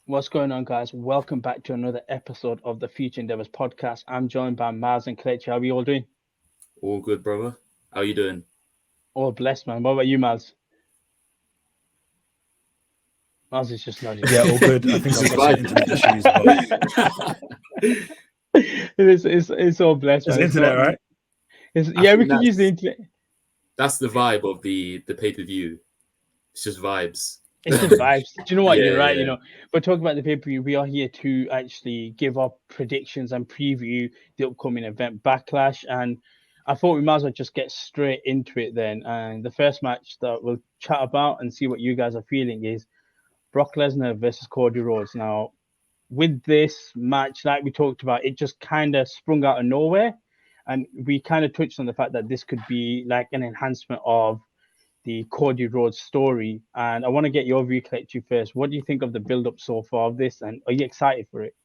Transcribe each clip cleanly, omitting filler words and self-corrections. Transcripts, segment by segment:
What's going on, guys? Welcome back to another episode of the Future Endeavours podcast. I'm joined by Miles and Kelechi. How are we all doing? All good, brother. How you doing? All blessed, man. What about you, Miles? Miles is just nodding. Yeah, all good. I think This I've is got some right. internet issues, but It's all blessed, it's man. the internet, right? I We think can use the internet. that's the vibe of the pay-per-view. It's just vibes. It's just vibes. Do you know what? Yeah, You're right. yeah. We're talking about the pay-per-view. We are here to actually give our predictions and preview the upcoming event Backlash. And I thought we might as well just get straight into it then. And the first match that we'll chat about and see what you guys are feeling is Brock Lesnar versus Cody Rhodes. Now, with this match, like we talked about, it just kind of sprung out of nowhere. And we kind of touched on the fact that this could be like an enhancement of the Cody Rhodes story. And I want to get your view, Kelechi, first. What do you think of the build up so far of this? And are you excited for it?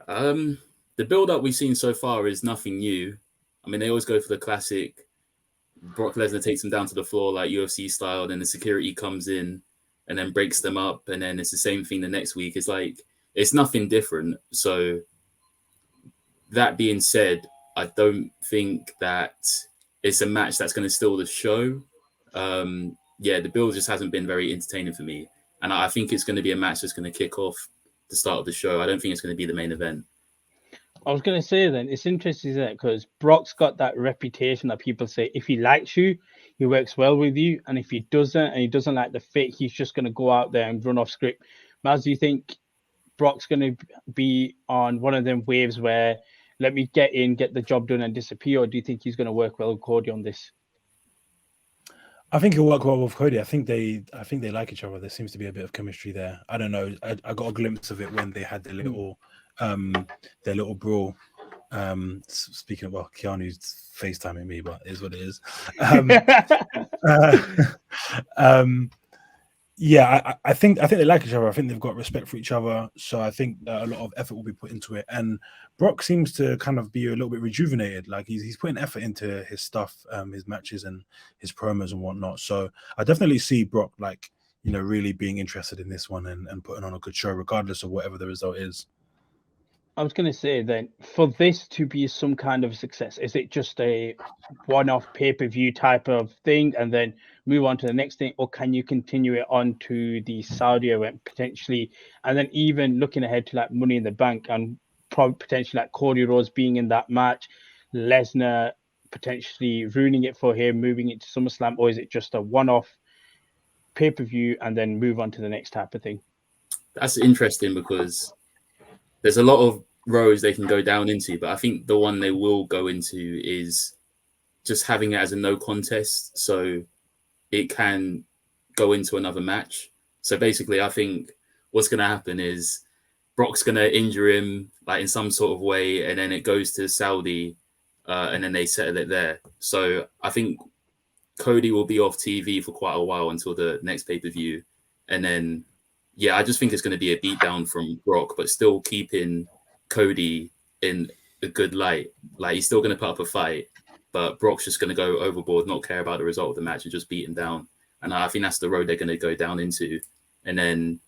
Um, the build-up we've seen so far is nothing new. I mean, they always go for the classic. Brock Lesnar takes them down to the floor like UFC style, then the security comes in and then breaks them up, and then it's the same thing the next week. It's like it's nothing different. So that being said, I don't think that it's a match that's going to steal the show. Yeah, the build just hasn't been very entertaining for me, and I think it's going to be a match that's going to kick off the start of the show. I don't think it's going to be the main event. I was going to say then, it's interesting, isn't it? Because Brock's got that reputation that people say if he likes you, he works well with you. And if he doesn't, and he doesn't like the fit, he's just going to go out there and run off script. Maz, do you think Brock's going to be on one of them waves where let me get in, get the job done, and disappear? Or do you think he's going to work well with Cody on this? I think it'll work well with Cody. I think they like each other. There seems to be a bit of chemistry there. I don't know. I got a glimpse of it when they had their little brawl. Speaking of, well, Keanu's FaceTiming me, but it is what it is. Yeah, I think they like each other. I think they've got respect for each other. So I think that a lot of effort will be put into it. And Brock seems to kind of be a little bit rejuvenated. Like he's putting effort into his stuff, his matches and his promos and whatnot. So I definitely see Brock really being interested in this one and putting on a good show, regardless of whatever the result is. I was going to say then, for this to be some kind of success, is it just a one-off pay-per-view type of thing and then move on to the next thing, or can you continue it on to the Saudi event potentially, and then even looking ahead to like Money in the Bank and probably potentially like Cody Rhodes being in that match, Lesnar potentially ruining it for him, moving it to SummerSlam, or is it just a one-off pay-per-view and then move on to the next type of thing? That's interesting because there's a lot of roads they can go down into, but I think the one they will go into is just having it as a no contest, so it can go into another match. So basically, I think what's going to happen is Brock's going to injure him like in some sort of way, and then it goes to Saudi, and then they settle it there. So I think Cody will be off TV for quite a while until the next pay-per-view, and then I just think it's going to be a beatdown from Brock, but still keeping Cody in a good light. Like he's still going to put up a fight, but Brock's just going to go overboard, not care about the result of the match, and just beat him down. And I think that's the road they're going to go down into. And then,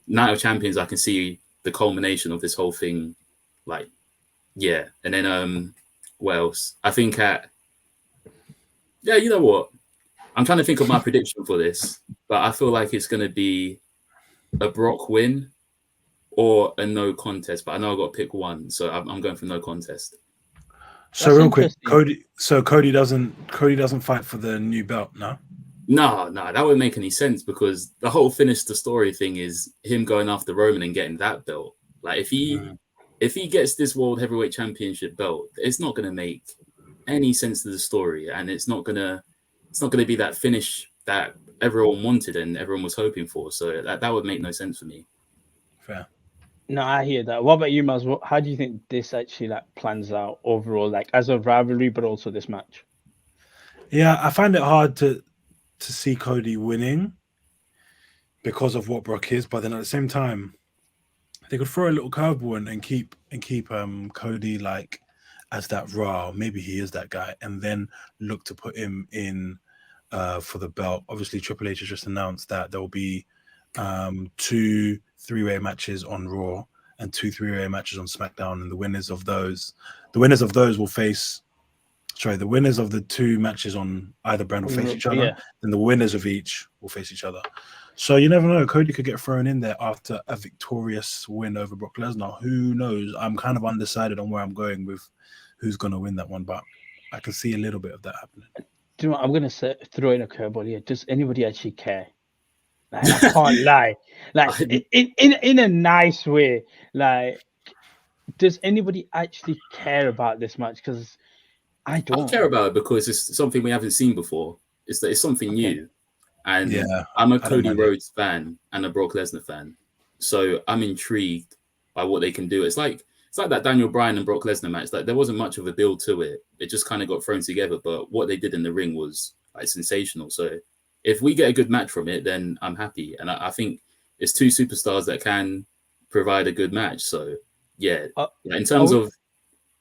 Night of Champions, I can see the culmination of this whole thing. And then what else? I think you know what? I'm trying to think of my prediction for this, but I feel like it's going to be a Brock win or a no contest. But I know I've got to pick one, so I'm going for no contest. So real quick, Cody doesn't fight for the new belt, no? No, that wouldn't make any sense because the whole finish the story thing is him going after Roman and getting that belt. Like if he gets this World Heavyweight Championship belt, it's not going to make any sense to the story, and it's not going to be that finish that everyone wanted and everyone was hoping for. So that would make no sense for me. Fair. No, I hear that. What about you, Maz? How do you think this actually like plans out overall, like as a rivalry, but also this match? Yeah, I find it hard to see Cody winning because of what Brock is, but then at the same time, they could throw a little curveball and keep Cody like as that raw. Maybe he is that guy, and then look to put him in for the belt. Obviously, Triple H has just announced that there will be two 3-way matches on Raw and 2 3-way matches on SmackDown, and the winners of those will face. Sorry, the winners of the 2 matches on either brand will face each other. Yeah. Then the winners of each will face each other. So you never know. Cody could get thrown in there after a victorious win over Brock Lesnar. Who knows? I'm kind of undecided on where I'm going with who's going to win that one, but I can see a little bit of that happening. Do you know what? I'm going to throw in a curveball here. Does anybody actually care? Like, I can't lie. Like, in a nice way. Like, does anybody actually care about this match? Because I don't. I care about it because it's something we haven't seen before. It's something new. And I'm a Cody Rhodes fan and a Brock Lesnar fan. So I'm intrigued by what they can do. It's like that Daniel Bryan and Brock Lesnar match. Like, there wasn't much of a build to it. It just kind of got thrown together. But what they did in the ring was like sensational. So if we get a good match from it, then I'm happy. And I think it's 2 superstars that can provide a good match. So yeah, in terms of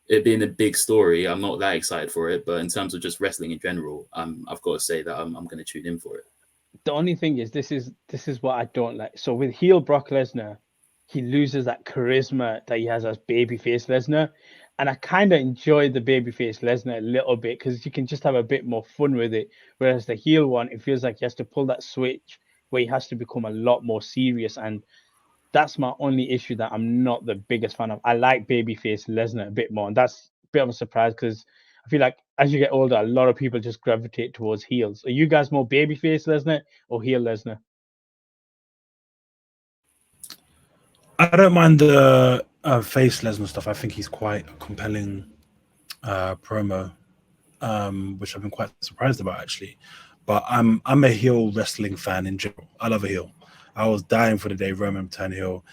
it being a big story, I'm not that excited for it. But in terms of just wrestling in general, I've got to say that I'm going to tune in for it. The only thing is, this is what I don't like. So with heel Brock Lesnar, he loses that charisma that he has as babyface Lesnar. And I kind of enjoy the babyface Lesnar a little bit because you can just have a bit more fun with it. Whereas the heel one, it feels like he has to pull that switch where he has to become a lot more serious. And that's my only issue that I'm not the biggest fan of. I like babyface Lesnar a bit more. And that's a bit of a surprise because I feel like as you get older, a lot of people just gravitate towards heels. Are you guys more babyface Lesnar or heel Lesnar? I don't mind the face Lesnar stuff. I think he's quite a compelling promo, which I've been quite surprised about actually. But I'm a heel wrestling fan in general. I love a heel. I was dying for the day Roman turned heel.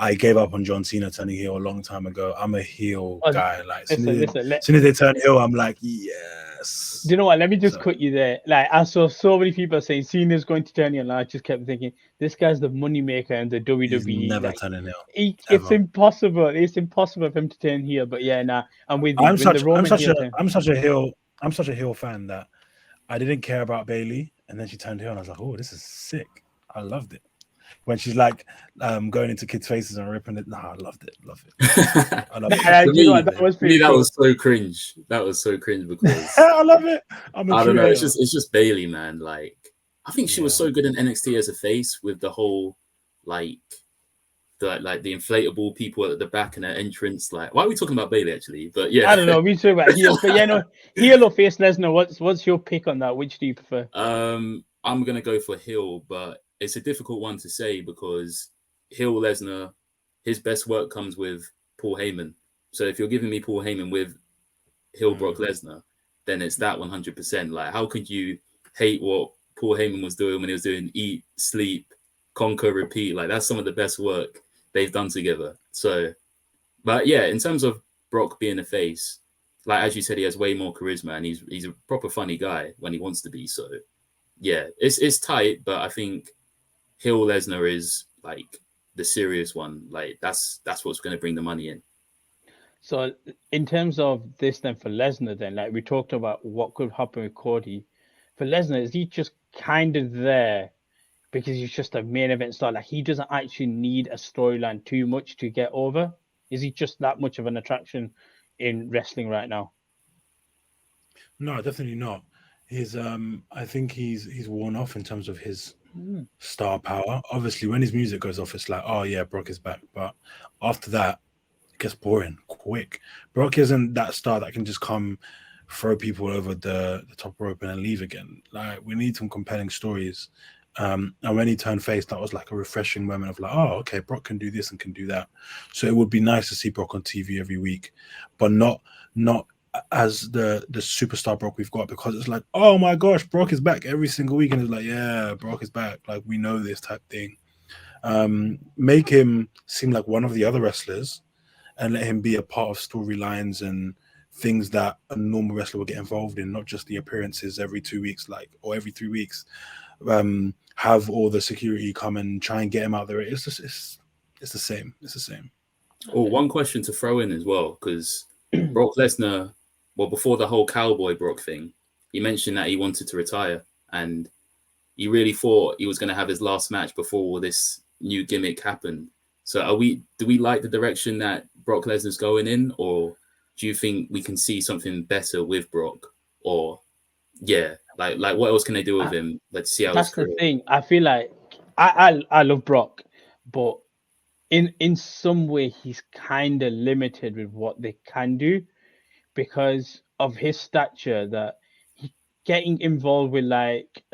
I gave up on John Cena turning heel a long time ago. I'm a heel guy. Like, as soon as they turn heel, I'm like, yes. Do you know what? Let me just cut you there. Like, I saw so many people saying Cena's going to turn heel, and I just kept thinking, this guy's the money maker in the WWE. He's never turning heel. It's impossible. It's impossible for him to turn heel. But yeah, I'm with you. I'm such a heel fan that I didn't care about Bayley, and then she turned heel, and I was like, oh, this is sick. I loved it. When she's like going into kids' faces and ripping it. I loved it. I love it. That was so cringe. That was so cringe because I love it. I don't know. It's just Bayley, man. Like, I think she was so good in NXT as a face with the whole the inflatable people at the back and her entrance. Like, why are we talking about Bayley actually? But yeah, I don't know. We talk about heels, but heel or face Lesnar. What's your pick on that? Which do you prefer? I'm gonna go for heel, but it's a difficult one to say because heel Lesnar, his best work comes with Paul Heyman. So if you're giving me Paul Heyman with heel Brock Lesnar, then it's that 100%. Like, how could you hate what Paul Heyman was doing when he was doing Eat, Sleep, Conquer, Repeat? Like, that's some of the best work they've done together. So, but yeah, in terms of Brock being a face, like as you said, he has way more charisma and he's a proper funny guy when he wants to be. So yeah, it's tight, but I think heel Lesnar is like the serious one. Like that's what's going to bring the money in. So in terms of this then for Lesnar then, like we talked about what could happen with Cody. For Lesnar, is he just kind of there because he's just a main event star? Like he doesn't actually need a storyline too much to get over? Is he just that much of an attraction in wrestling right now? No, definitely not. I think he's worn off in terms of his star power. Obviously, when his music goes off, it's like, oh yeah, Brock is back. But after that, it gets boring quick. Brock isn't that star that can just come throw people over the top rope and then leave again. Like, we need some compelling stories. And when he turned face, that was like a refreshing moment of like, oh, okay, Brock can do this and can do that. So it would be nice to see Brock on TV every week, but not as the superstar Brock we've got, because it's like, oh my gosh, Brock is back every single week, and it's like, yeah, Brock is back, like we know this type thing. Make him seem like one of the other wrestlers and let him be a part of storylines and things that a normal wrestler will get involved in, not just the appearances every 2 weeks, like, or every 3 weeks. Have all the security come and try and get him out there. It's the same. It's the same. Oh, one question to throw in as well, because Brock Lesnar, well, before the whole Cowboy Brock thing, he mentioned that he wanted to retire, and he really thought he was going to have his last match before all this new gimmick happened. So do we like the direction that Brock Lesnar's going in, or do you think we can see something better with Brock? Or like what else can they do with him? Let's see how That's his the career. thing. I feel like I love Brock, but in some way he's kind of limited with what they can do because of his stature. That he getting involved with like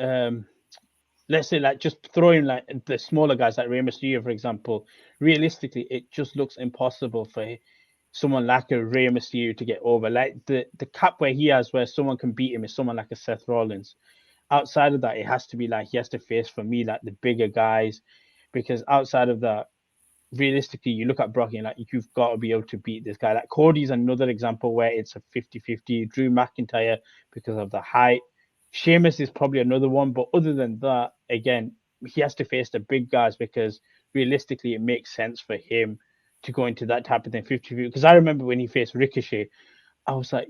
let's say like just throwing like the smaller guys like Rey Mysterio, for example. Realistically, it just looks impossible for someone like a Rey Mysterio to get over. Like the cap where he has, where someone can beat him, is someone like a Seth Rollins. Outside of that, it has to be like he has to face, for me, like the bigger guys, because outside of that, realistically, you look at Brock and like you've got to be able to beat this guy. Like Cody's another example where it's a 50-50. Drew McIntyre because of the height. Sheamus is probably another one, but other than that, again, he has to face the big guys because realistically, it makes sense for him to go into that type of thing 50-50. Because I remember when he faced Ricochet, I was like,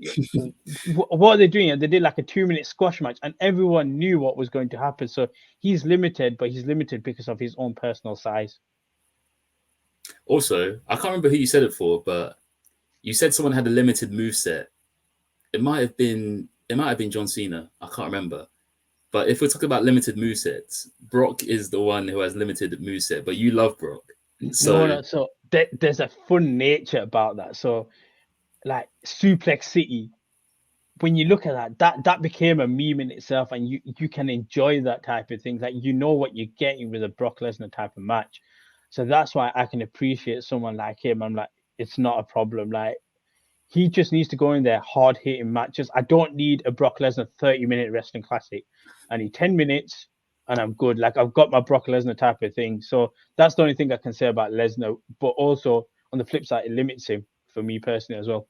what are they doing? And they did like a 2-minute squash match, and everyone knew what was going to happen. So he's limited, but he's limited because of his own personal size. Also, I can't remember who you said it for, but you said someone had a limited moveset. It might have been John Cena. I can't remember. But if we're talking about limited movesets, Brock is the one who has limited moveset, but you love Brock. No. So there's a fun nature about that. So like Suplex City, when you look at that became a meme in itself, and you can enjoy that type of thing. Like you know what you're getting with a Brock Lesnar type of match. So that's why I can appreciate someone like him. I'm like, it's not a problem. Like he just needs to go in there hard hitting matches. I don't need a Brock Lesnar 30-minute wrestling classic. I need 10 minutes and I'm good. Like I've got my Brock Lesnar type of thing. So that's the only thing I can say about Lesnar. But also on the flip side, it limits him for me personally as well.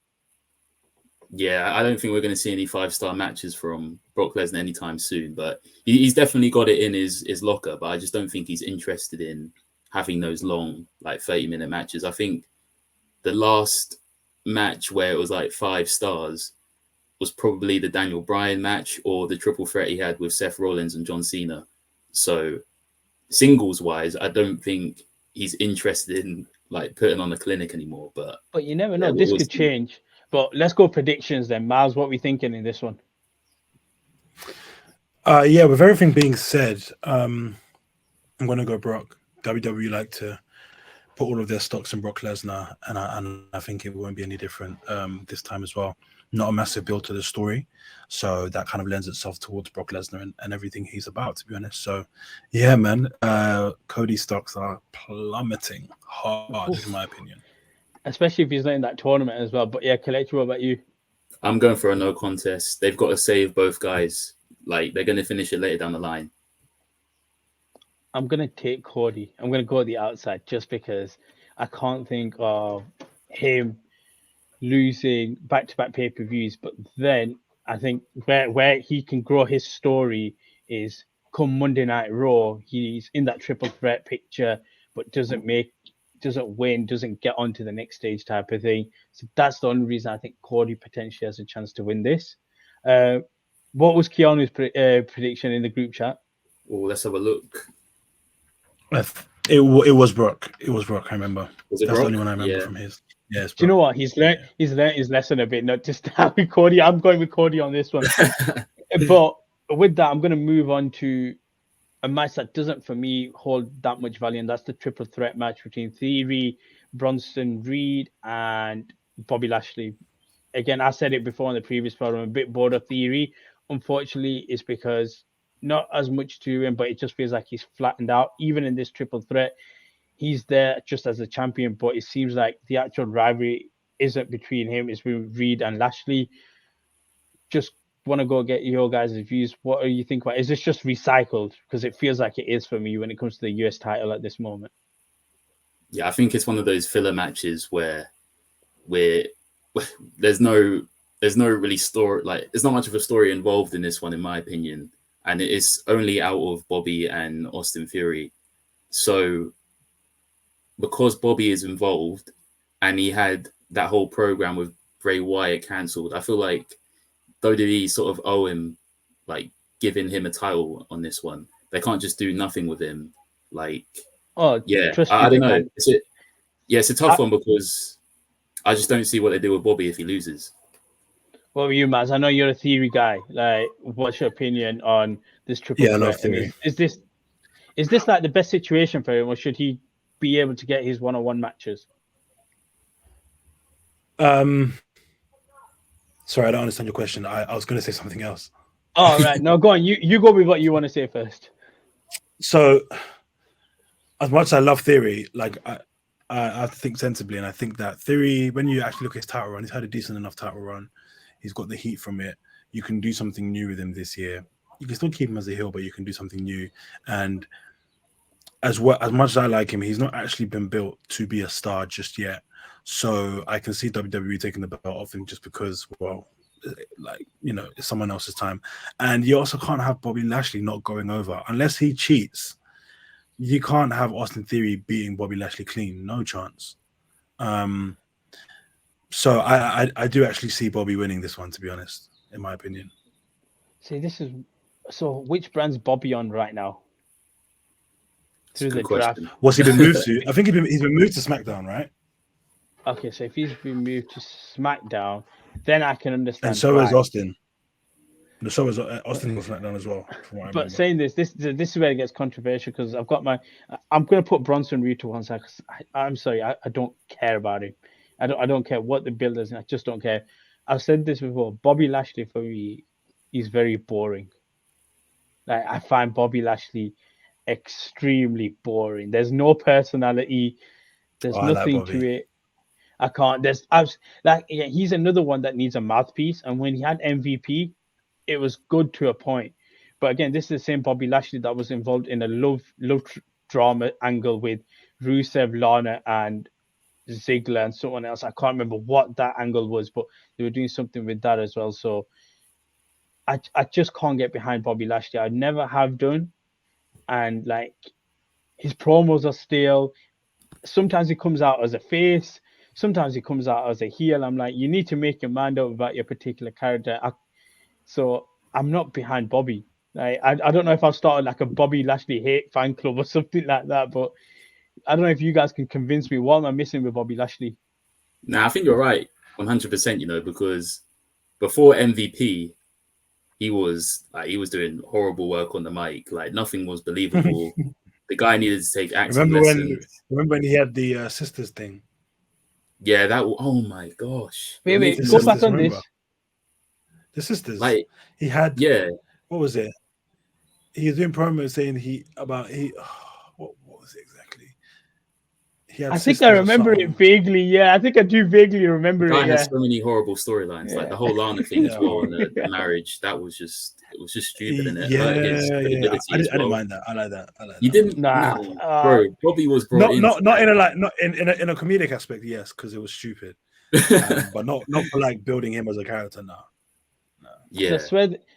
Yeah, I don't think we're going to see any 5-star matches from Brock Lesnar anytime soon, but he's definitely got it in his locker, but I just don't think he's interested in having those long, like 30-minute matches. I think the last match where it was like 5 stars was probably the Daniel Bryan match or the triple threat he had with Seth Rollins and John Cena. So singles wise, I don't think he's interested in like putting on a clinic anymore. But you never know. This could change. But let's go predictions then. Miles, what are we thinking in this one? Yeah, with everything being said, I'm going to go Brock. WWE like to put all of their stocks in Brock Lesnar, and I think it won't be any different this time as well. Not a massive build to the story, so that kind of lends itself towards Brock Lesnar and everything he's about, to be honest. So, yeah, man, Cody stocks are plummeting hard, in my opinion. Especially if he's not in that tournament as well. But yeah, Kelechi, what about you? I'm going for a no contest. They've got to save both guys. Like they're going to finish it later down the line. I'm going to take Cody. I'm going to go the outside just because I can't think of him losing back-to-back pay-per-views. But then I think where he can grow his story is come Monday Night Raw. He's in that triple threat picture, but doesn't win, doesn't get onto the next stage type of thing. So that's the only reason I think Cody potentially has a chance to win this. What was Keanu's prediction in the group chat? Well, let's have a look. It was Brock. It was Brock. I remember. Was it That's Brock? the only one I remember from his. Yeah, do you know what? He's learned his lesson a bit, not just with Cody. I'm going with Cody on this one. But with that, I'm going to move on to a match that doesn't, for me, hold that much value, and that's the triple threat match between Theory, Bronson Reed, and Bobby Lashley. Again, I said it before in the previous program, I'm a bit bored of Theory. Unfortunately, it's because not as much to him, but it just feels like he's flattened out. Even in this triple threat, he's there just as a champion, but it seems like the actual rivalry isn't between him, it's between Reed and Lashley. Just want to go get your guys' views. What do you think about it? Is this just recycled? Because it feels like it is for me when it comes to the US title at this moment. Yeah, I think it's one of those filler matches where there's no really story, like there's not much of a story involved in this one, in my opinion. And it is only out of Bobby and Austin Theory. So because Bobby is involved and he had that whole program with Bray Wyatt cancelled, I feel like WWE sort of owe him, like giving him a title on this one. They can't just do nothing with him. Like, Oh, yeah, trust I me, don't know. Yeah, it's a tough one because I just don't see what they do with Bobby if he loses. What about you, Maz? I know you're a theory guy. Like, what's your opinion on this triple Yeah, I love threat? And theory. is this like the best situation for him, or should he be able to get his one-on-one matches? Sorry, I don't understand your question. I was going to say something else. Oh, right. No, go on. You go with what you want to say first. So, as much as I love Theory, like I have to think sensibly, and I think that Theory, when you actually look at his title run, he's had a decent enough title run. He's got the heat from it. You can do something new with him this year. You can still keep him as a heel, but you can do something new. And as much as I like him, he's not actually been built to be a star just yet. So I can see WWE taking the belt off him just because, well, like, you know, it's someone else's time. And you also can't have Bobby Lashley not going over unless he cheats. You can't have Austin Theory beating Bobby Lashley clean. No chance. So I do actually see Bobby winning this one, to be honest, in my opinion. See, so which brand's Bobby on right now? Through the draft. What's he been moved to? I think he's been moved to SmackDown, right? Okay, so if he's been moved to SmackDown, then I can understand. And so is Austin. So is Austin on SmackDown as well. But saying this is where it gets controversial because I'm going to put Bronson Reed to one side because I'm sorry, I don't care about him. I don't care what the build is. I just don't care. I've said this before. Bobby Lashley for me is very boring. Like I find Bobby Lashley extremely boring. There's no personality. There's nothing to it. I can't. He's another one that needs a mouthpiece. And when he had MVP, it was good to a point. But again, this is the same Bobby Lashley that was involved in a love drama angle with Rusev, Lana, and Ziggler and someone else. I can't remember what that angle was, but they were doing something with that as well. So I just can't get behind Bobby Lashley. I never have done. And like his promos are still. Sometimes he comes out as a face. Sometimes he comes out as a heel. I'm like, you need to make your mind up about your particular character. So I'm not behind Bobby. I don't know if I've started like a Bobby Lashley hate fan club or something like that, but I don't know if you guys can convince me. What am I missing with Bobby Lashley? Nah, I think you're right, 100%. You know, because before MVP, he was doing horrible work on the mic. Like nothing was believable. The guy needed to take acting lessons. Remember when he had the sisters thing? Yeah, oh my gosh. Wait, go back on this. The sisters. Like he had. Yeah. What was it? He was doing promos saying what was it exactly? I think I remember it vaguely. Yeah, I think I do vaguely remember it. The guy has so many horrible storylines, like the whole Lana thing as well, and the marriage. It was just stupid, and it hurt his credibility. I didn't mind that. I like that. You didn't, bro. Bobby was brought in. Not in a comedic aspect, yes, because it was stupid, but not for like building him as a character. No. Yeah,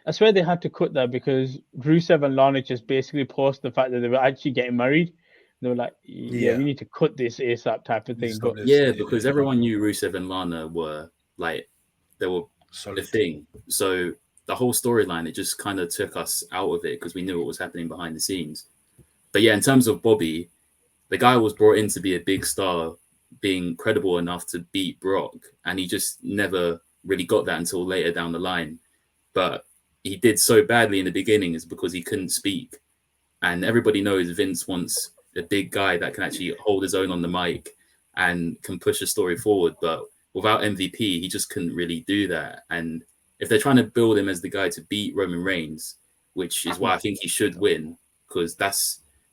I swear they had to cut that because Rusev and Lana just basically posted the fact that they were actually getting married. They were like, we need to cut this ASAP type of thing. But because everyone knew Rusev and Lana were like, they were the thing. So the whole storyline, it just kind of took us out of it because we knew what was happening behind the scenes. But yeah, in terms of Bobby, the guy was brought in to be a big star, being credible enough to beat Brock. And he just never really got that until later down the line. But he did so badly in the beginning is because he couldn't speak. And everybody knows Vince wants a big guy that can actually hold his own on the mic and can push a story forward. But without MVP, he just couldn't really do that. And if they're trying to build him as the guy to beat Roman Reigns, which is why I think he should win, because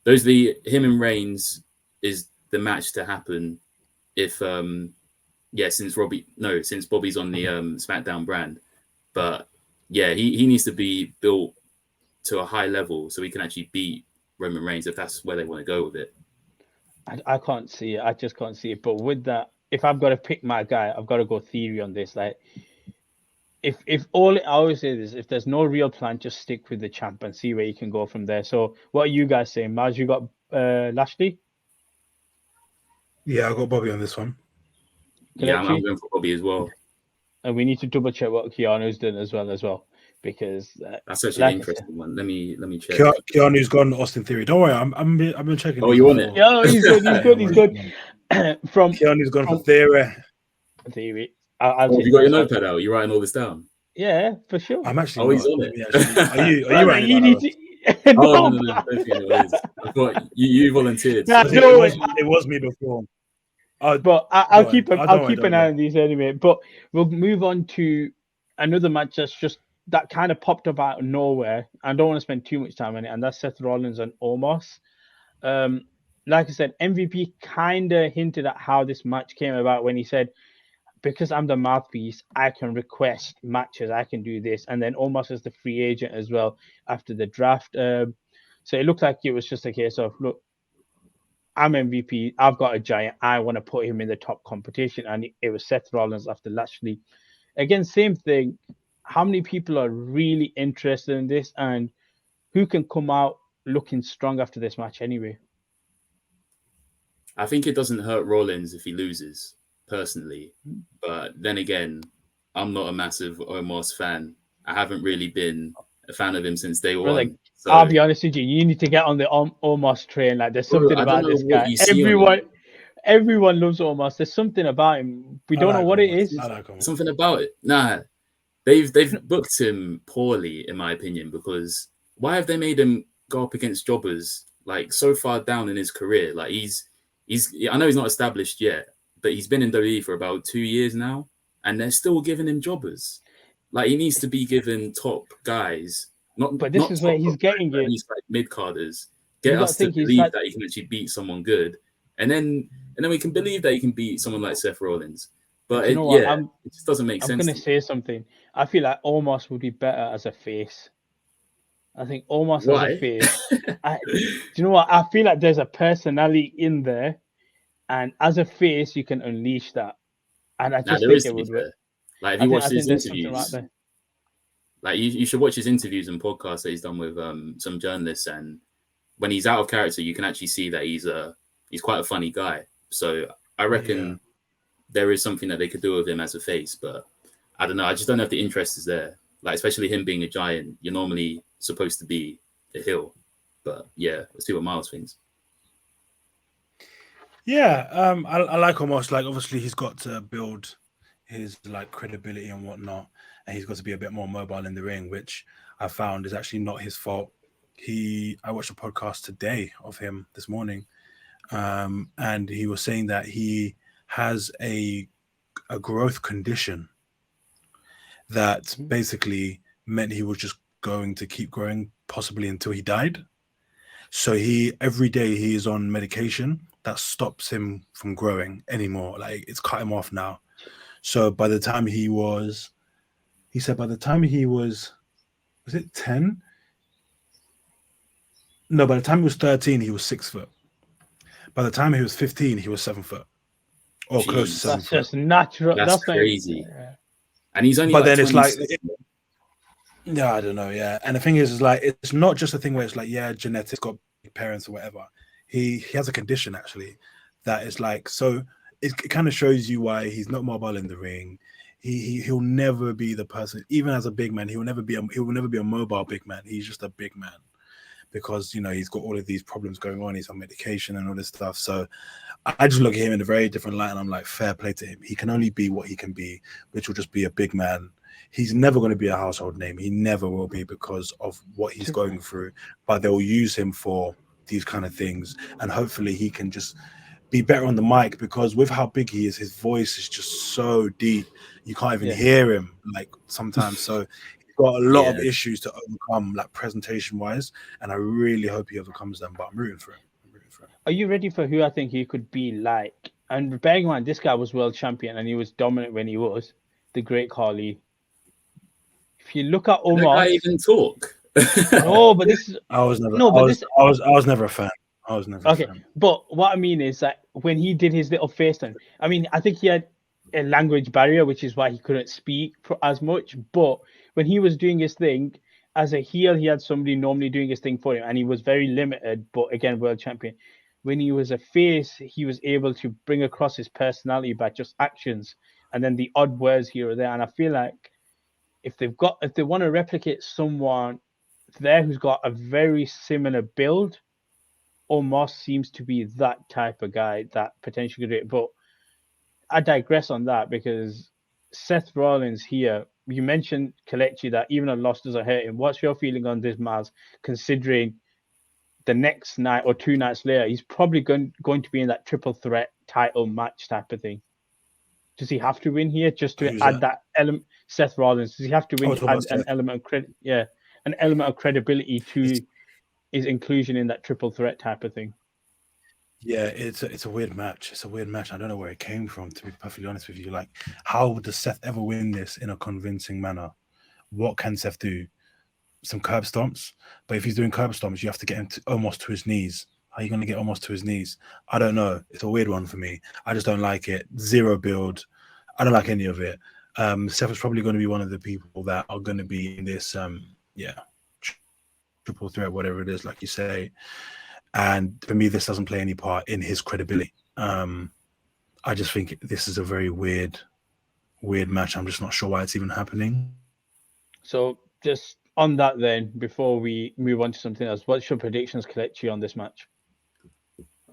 him and Reigns is the match to happen if since Bobby's on the SmackDown brand. But yeah, he needs to be built to a high level so he can actually beat Roman Reigns if that's where they want to go with it. I can't see it. I just can't see it. But with that, if I've got to pick my guy, I've got to go theory on this. Like, if all I always say is, if there's no real plan, just stick with the champ and see where you can go from there. So, what are you guys saying? Maz, you got Lashley? Yeah, I got Bobby on this one. Yeah, I'm going for Bobby as well. And we need to double check what Keanu's done as well. Because that's actually an interesting one. Let me check. Keanu's gone Austin Theory. Don't worry, I've been checking. Oh, you want it? Yeah, he's good. from Keanu's gone for theory. theory. I'll Oh, take you got your that. notepad out? You're writing all this down? Yeah, for sure. I'm actually Oh, not. he's on Let it. me actually. Are you Brother, writing you it need down? to. Oh, No, no, I don't think it is. I thought you volunteered. Nah, So. no, It was me before. but I'll Go on. keep Oh, I'll don't keep worry, an don't eye worry. on these anyway. But we'll move on to another match that's just that kind of popped up out of nowhere. I don't want to spend too much time on it, and that's Seth Rollins and Omos. Like I said, MVP kind of hinted at how this match came about when he said, because I'm the mouthpiece, I can request matches, I can do this. And then Omos is the free agent as well after the draft. So it looked like it was just a case of, look, I'm MVP, I've got a giant, I want to put him in the top competition. And it was Seth Rollins after Lashley. Again, same thing. How many people are really interested in this, and who can come out looking strong after this match anyway? I think it doesn't hurt Rollins if he loses, personally. But then again, I'm not a massive Omos fan. I haven't really been a fan of him since day Brother, one. So, I'll be honest with you, you need to get on the Omos train. Like, there's something I don't about know this what guy. you see on him. Everyone loves Omos. There's something about him. We I don't know like what it Omos. is. I like Omos. Something about it. Nah, they've booked him poorly, in my opinion, because why have they made him go up against jobbers like so far down in his career? Like he's I know he's not established yet, but he's been in WWE for about 2 years now, and they're still giving him jobbers. Like he needs to be given top guys, not But this is where top he's guys, getting but at it. least like mid carders. You Get got to us to think he's believe had. that he can actually beat someone good, and then we can believe that he can beat someone like Seth Rollins. But Do you know what? yeah, it just doesn't make I'm sense gonna to me. say something. I feel like Omos would be better as a face. I think Omos as a Why? face. Do you know what? I feel like there's a personality in there, and as a face, you can unleash that. And I Now just there think is, it to be would work. fair. Like if you I watch think his there's something right interviews, there. like you should watch his interviews and podcasts that he's done with some journalists, and when he's out of character, you can actually see that he's quite a funny guy. So I reckon there is something that they could do with him as a face, but I don't know. I just don't know if the interest is there. Like especially him being a giant, you're normally supposed to be a heel. But yeah, let's see what Miles thinks. Yeah, I like Omos. Like obviously he's got to build his like credibility and whatnot, and he's got to be a bit more mobile in the ring, which I found is actually not his fault. I watched a podcast today of him this morning, and he was saying that he has a growth condition that basically meant he was just going to keep growing possibly until he died. So every day he is on medication that stops him from growing anymore. Like it's cut him off now. So by the time he said by the time he was it 10? No, by the time he was 13, he was 6 foot. By the time he was 15, he was 7 foot. Or close to Jeez. 7 That's foot. just natural. That's Not crazy. And he's only But like then it's like 26. yeah, I don't know. Yeah. And the thing is like it's not just a thing where it's like, yeah, genetics, got parents or whatever. He has a condition actually that is like, so it kind of shows you why he's not mobile in the ring. He'll never be the person, even as a big man, he will never be a mobile big man. He's just a big man because he's got all of these problems going on. He's on medication and all this stuff. So I just look at him in a very different light, and I'm like, fair play to him. He can only be what he can be, which will just be a big man. He's never going to be a household name. He never will be because of what he's going through. But they'll use him for these kind of things, and hopefully he can just be better on the mic, because with how big he is, his voice is just so deep. You can't even hear him like sometimes. So he's got a lot of issues to overcome, like presentation wise, and I really hope he overcomes them. But I'm rooting for him. Are you ready for who I think he could be like? And bearing in mind, this guy was world champion and he was dominant when he was the great Khali. If you look at Omos, that guy even talk. No, but this is I was never. no, but this. I was never a fan. I was never Okay, a fan. but what I mean is that when he did his little face turn, I mean, I think he had a language barrier, which is why he couldn't speak as much. But when he was doing his thing as a heel, he had somebody normally doing his thing for him, and he was very limited. But again, world champion. When he was a face, he was able to bring across his personality by just actions, and then the odd words here or there. And I feel like if they want to replicate someone there who's got a very similar build, Omos seems to be that type of guy that potentially could do it. But I digress on that because Seth Rollins here, you mentioned Kelechi that even a loss doesn't hurt him. What's your feeling on this, Maz, considering the next night or 2 nights later, he's probably going to be in that triple threat title match type of thing? Does he have to win here just to Who's add that element? Seth Rollins, does he have to win Oh, to talk add about an Seth. element of credit? Yeah, an element of credibility to his inclusion in that triple threat type of thing. Yeah, it's a weird match. It's a weird match. I don't know where it came from, to be perfectly honest with you. Like, how does Seth ever win this in a convincing manner? What can Seth do? Some curb stomps. But if he's doing curb stomps, you have to get him almost to his knees. How are you going to get almost to his knees? I don't know. It's a weird one for me. I just don't like it. Zero build. I don't like any of it. Seth is probably going to be one of the people that are going to be in this, triple threat, whatever it is, like you say. And for me, this doesn't play any part in his credibility. I just think this is a very weird match. I'm just not sure why it's even happening. So just on that then, before we move on to something else, what's your predictions, Kelechi, on this match?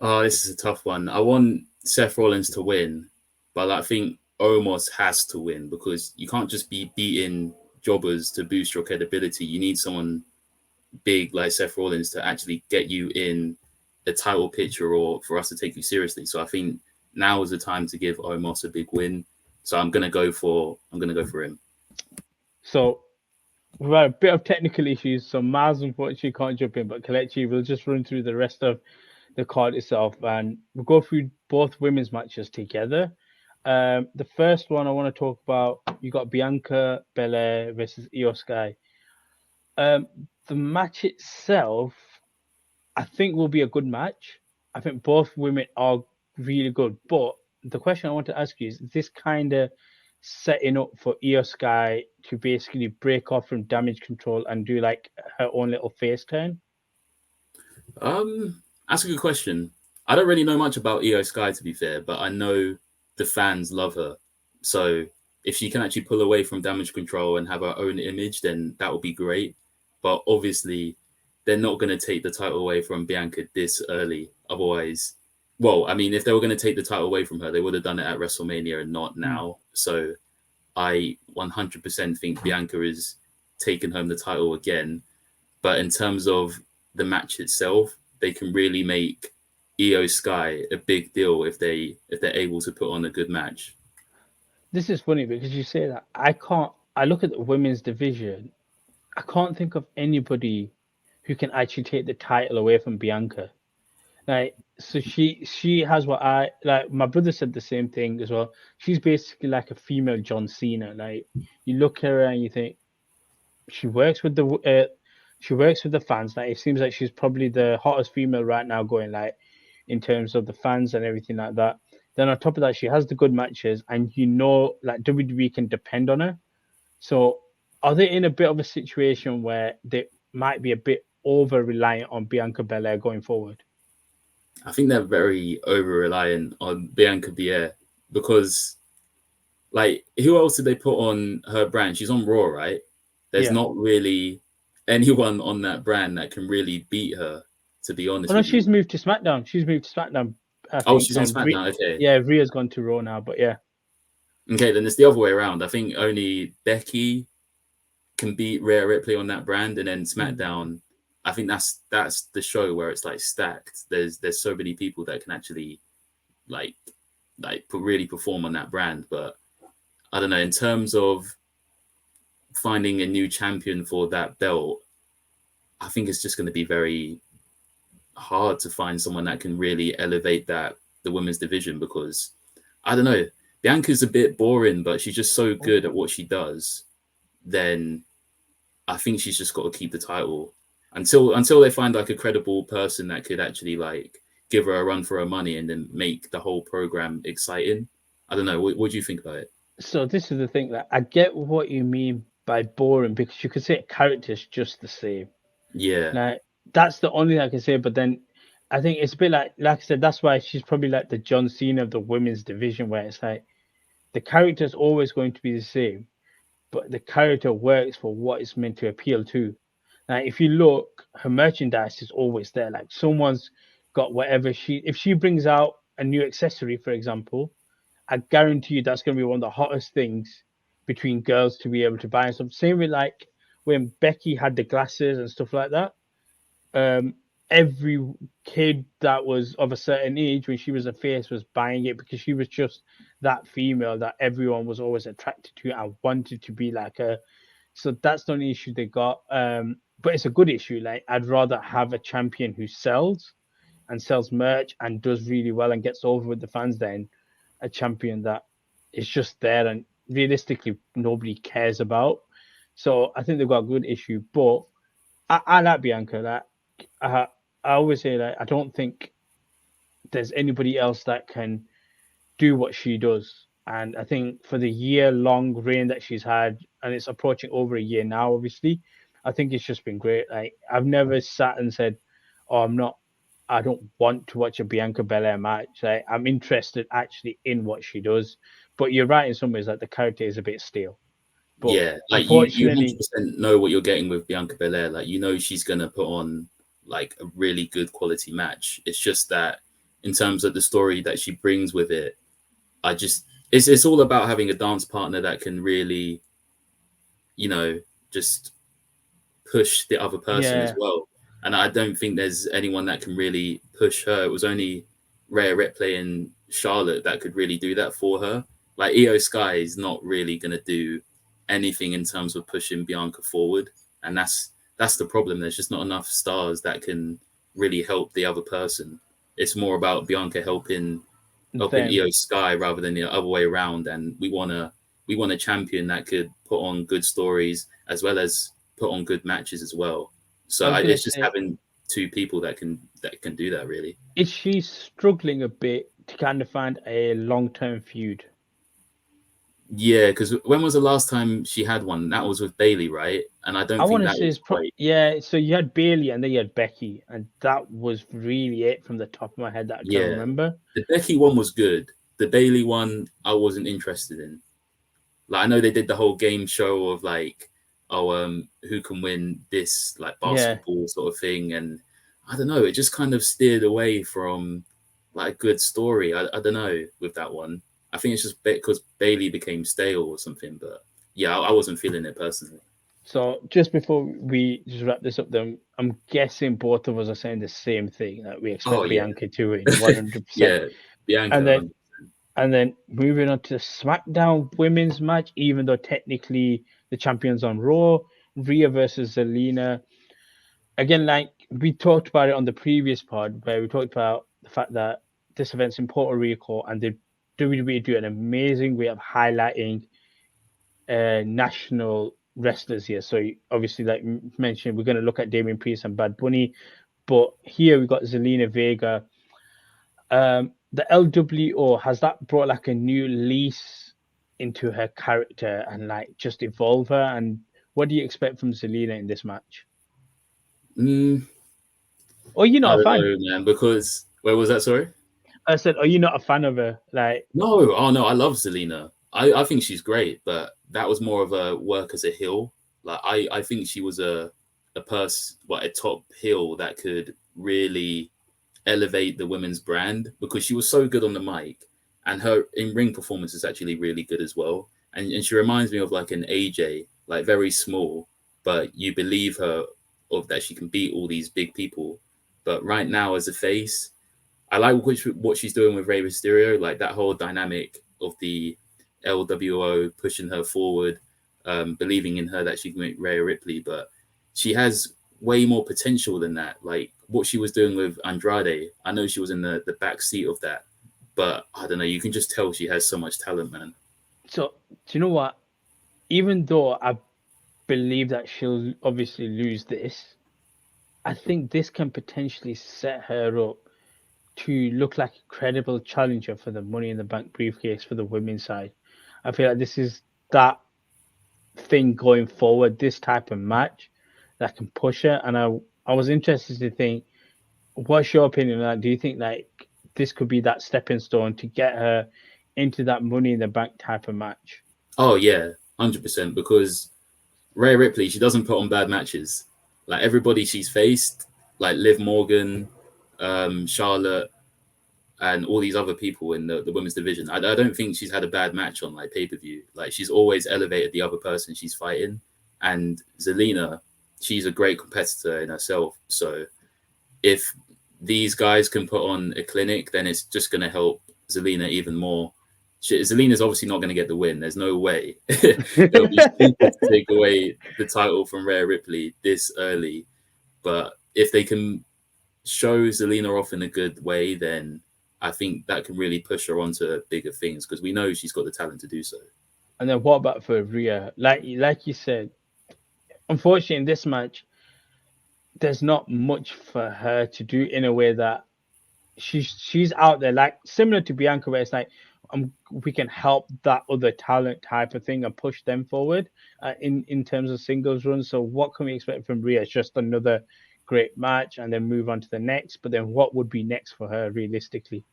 Oh, this is a tough one. I want Seth Rollins to win, but I think Omos has to win because you can't just be beating jobbers to boost your credibility. You need someone big like Seth Rollins to actually get you in the title picture or for us to take you seriously. So I think now is the time to give Omos a big win. So I'm gonna go for him. So we've had a bit of technical issues, so Maz unfortunately can't jump in, but Kelechi will just run through the rest of the card itself and we'll go through both women's matches together. The first one I want to talk about, you got Bianca Belair versus Io Sky. The match itself, I think, will be a good match. I think both women are really good. But the question I want to ask you is this kind of setting up for Io Sky to basically break off from Damage Control and do like her own little face turn? That's a good question. I don't really know much about Io Sky, to be fair, but I know the fans love her. So if she can actually pull away from Damage Control and have her own image, then that would be great. But obviously, they're not going to take the title away from Bianca this early. Otherwise, well, I mean, if they were going to take the title away from her, they would have done it at WrestleMania and not now. So I 100% think Bianca is taking home the title again. But in terms of the match itself, they can really make Io Sky a big deal if they're able to put on a good match. This is funny because you say that. I look at the women's division, I can't think of anybody who can actually take the title away from Bianca. Like, so she has what I like. My brother said the same thing as well. She's basically like a female John Cena. Like, you look at her and you think she works with the fans. Like, it seems like she's probably the hottest female right now going, like, in terms of the fans and everything like that. Then on top of that, she has the good matches, and like WWE can depend on her. So are they in a bit of a situation where they might be a bit over reliant on Bianca Belair going forward? I think they're very over reliant on Bianca Belair because, like, who else did they put on her brand? She's on Raw, right? There's not really anyone on that brand that can really beat her, to be honest. Oh, no, she's moved to SmackDown. She's moved to SmackDown. Oh, she's on SmackDown. Okay. Yeah, Rhea's gone to Raw now, but yeah. Okay, then it's the other way around. I think only Becky can beat Rhea Ripley on that brand, and then SmackDown. I think that's the show where it's like stacked. There's so many people that can actually like really perform on that brand. But I don't know, in terms of finding a new champion for that belt, I think it's just going to be very hard to find someone that can really elevate the women's division because I don't know, Bianca's a bit boring, but she's just so good at what she does. Then I think she's just got to keep the title until they find like a credible person that could actually like give her a run for her money and then make the whole program exciting. I don't know. What do you think about it? So this is the thing that I get what you mean by boring because you could say character's just the same. Yeah. Like, that's the only thing I can say. But then I think it's a bit like I said, that's why she's probably like the John Cena of the women's division, where it's like the character's always going to be the same, but the character works for what it's meant to appeal to. Now, if you look, her merchandise is always there. Like, someone's got whatever if she brings out a new accessory, for example, I guarantee you that's going to be one of the hottest things between girls to be able to buy. So same with like when Becky had the glasses and stuff like that. Every kid that was of a certain age when she was a face was buying it because she was just that female that everyone was always attracted to and wanted to be like her. So that's the only issue they got. But it's a good issue. Like I'd rather have a champion who sells and sells merch and does really well and gets over with the fans than a champion that is just there and realistically nobody cares about. So I think they've got a good issue. But I like Bianca. Like I always say that I don't think there's anybody else that can do what she does. And I think for the year-long reign that she's had, and it's approaching over a year now, obviously, I think it's just been great. Like I've never sat and said, "Oh, I don't want to watch a Bianca Belair match." Like, I'm interested actually in what she does. But you're right in some ways that the character is a bit stale. But yeah, like you 100% know what you're getting with Bianca Belair. Like she's gonna put on like a really good quality match. It's just that in terms of the story that she brings with it, it's all about having a dance partner that can really, just push the other person as well. And I don't think there's anyone that can really push her. It was only Rhea Ripley and Charlotte that could really do that for her. Like Io Sky is not really gonna do anything in terms of pushing Bianca forward, and that's the problem. There's just not enough stars that can really help the other person. It's more about Bianca helping Io Sky rather than the other way around. And we want a champion that could put on good stories as well as put on good matches as well. So it's just having two people that can do that really. Is she struggling a bit to kind of find a long-term feud? Yeah, because when was the last time she had one? That was with Bailey, right? And I don't think that was great. Yeah, so you had Bailey and then you had Becky, and that was really it from the top of my head that I can remember. The Becky one was good. The Bailey one, I wasn't interested in. Like I know they did the whole game show of like, who can win this like basketball sort of thing, and I don't know. It just kind of steered away from like a good story. I don't know with that one. I think it's just because Bailey became stale or something. But yeah, I wasn't feeling it personally. So just before we just wrap this up, then I'm guessing both of us are saying the same thing, that we expect Bianca to win 100%. Yeah, Bianca. And then moving on to the SmackDown Women's match, even though technically the champion's on Raw, Rhea versus Zelina. Again, like we talked about it on the previous pod, where we talked about the fact that this event's in Puerto Rico and the WWE do an amazing way of highlighting national wrestlers here. So obviously, like mentioned, we're going to look at Damian Priest and Bad Bunny, but here we got Zelina Vega. The LWO, has that brought like a new lease into her character and like just evolve her? And what do you expect from Zelina in this match? Or you're not a fan? Know, man, because where was that? Sorry, I said, are you not a fan of her? Like, no, I love Zelina. I think she's great, but that was more of a work as a heel. Like I think she was a top heel that could really elevate the women's brand because she was so good on the mic and her in-ring performance is actually really good as well. And she reminds me of like an AJ, like very small, but you believe her of that she can beat all these big people. But right now as a face, I like what she's doing with Rey Mysterio, like that whole dynamic of the LWO pushing her forward, believing in her that she can make Rhea Ripley, but she has way more potential than that. Like what she was doing with Andrade, I know she was in the back seat of that, but I don't know, you can just tell she has so much talent, man. So do you know what? Even though I believe that she'll obviously lose this, I think this can potentially set her up to look like a credible challenger for the Money in the Bank briefcase for the women's side. I feel like this is that thing going forward, this type of match that can push her. And I was interested to think, what's your opinion on that? Do you think like this could be that stepping stone to get her into that Money in the Bank type of match? Oh yeah, 100%. Because Rhea Ripley, she doesn't put on bad matches. Like everybody she's faced, like Liv Morgan, Charlotte, and all these other people in the women's division. I don't think she's had a bad match on like pay-per-view. Like she's always elevated the other person she's fighting. And Zelina, she's a great competitor in herself. So if these guys can put on a clinic, then it's just going to help Zelina even more. Zelina's obviously not going to get the win. There's no way. It'll be stupid to take away the title from Rhea Ripley this early. But if they can show Zelina off in a good way, then I think that can really push her onto bigger things because we know she's got the talent to do so. And then what about for Rhea? Like you said, unfortunately in this match, there's not much for her to do in a way that she's out there, like similar to Bianca, where it's like we can help that other talent type of thing and push them forward in terms of singles runs. So what can we expect from Rhea? It's just another great match and then move on to the next. But then what would be next for her realistically?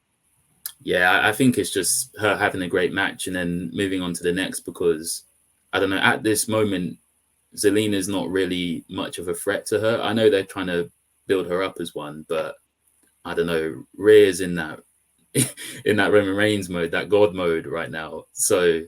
Yeah, I think it's just her having a great match and then moving on to the next because, I don't know, at this moment, Zelina's not really much of a threat to her. I know they're trying to build her up as one, but I don't know, Rhea's in that Roman Reigns mode, that God mode right now. So